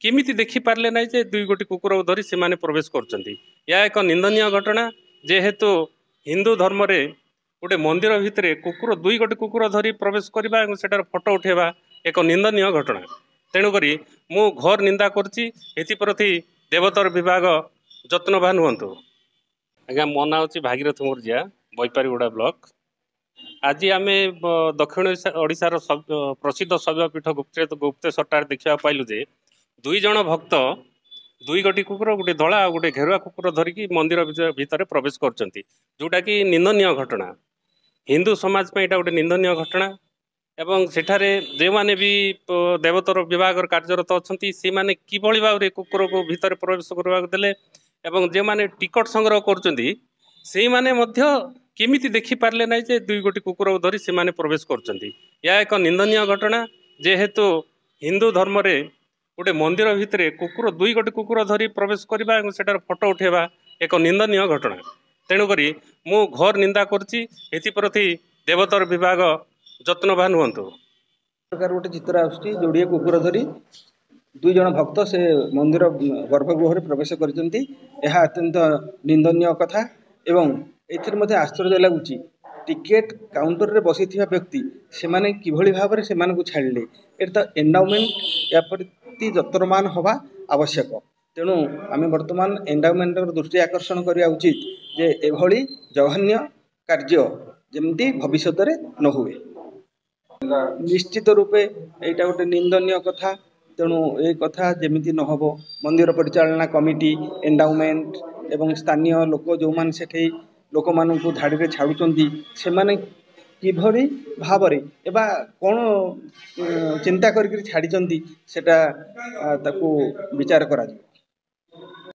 केमिति देखि पारले ना जे दुई गोटी कुकुर धरी से माने प्रवेश करछंती या एक निंदनीय घटना जेहेतु हिंदू धर्म रे गोटे मंदिर भितर कुकुर दुई गोटी कुकुर धरी प्रवेश करबा और सेटार फोटो उठेबा एक निंदनीय घटना तेणु करी मु घोर निंदा करछि एथि प्रति देवतर विभाग जत्नवान हुंतु। आज्ञा मो ना होछि भागीरथ मुर्जिया बैपारीगुड़ा ब्लॉक। आज आम दक्षिण ओडिशार प्रसिद्ध शैवपीठ गुप्तेश्वर देखा पाइलु जे दुई जन भक्त दुई गोटी कुकुर गोटे धला और गोटे घेरुआ कुकुर धरिकी मंदिर भितर प्रवेश करछंती जोटा कि निंदनीय घटना हिंदू समाज पे गोटे निंदनीय घटना एवं सेठारे जो माने भी देवतर विभाग कार्यरत अच्छा से माने किभली भाव कुकुर को भितर प्रवेश करवाक देले एवं जो माने टिकट संग्रह करछंती से माने मध्य केमिति देखि पारले ना जे दुई गोटी कुकुर धरी से माने प्रवेश करछंती या एक निंदनीय घटना जेहेतु हिंदू धर्म रे गोटे मंदिर भितर कुकुर दुई गोटी कुकुर धरी प्रवेश करबा और सेटार फोटो उठेबा एक निंदनीय घटना तेणु करी मु घोर निंदा करछि एथि प्रति देवतर विभाग जत्नवान हुंतु। प्रकार गोटे चित्र आसुची जोड़िए कुकुर धरी दुई जन भक्त से मंदिर गर्भगृह प्रवेश करछंती यह अत्यंत निंदनीय कथा एवं एथिर मध्य आश्चर्य लगुच टिकेट काउंटर रे बसी व्यक्ति से माने किभली भाव से को छाड़े एट तो एंडाउमेंट या प्रति जत्नवान हवा आवश्यक तेणु आम बर्तमान एंडाउमेंट दृष्टि आकर्षण करने उचित जे एभली जघन्य कार्य जमती भविष्य में न हुए। निश्चित रूपे यहाँ गोटे निंदनीय कथा तेणु ये कथा जमी न हो मंदिर परिचालना कमिटी एंडाउमेंट एवं स्थानीय लोक जो मैंने से लोक मान धाड़ी में छाड़ुंट से माने किभली भाव एबा कौन चिंता करके छाड़ी विचार करा।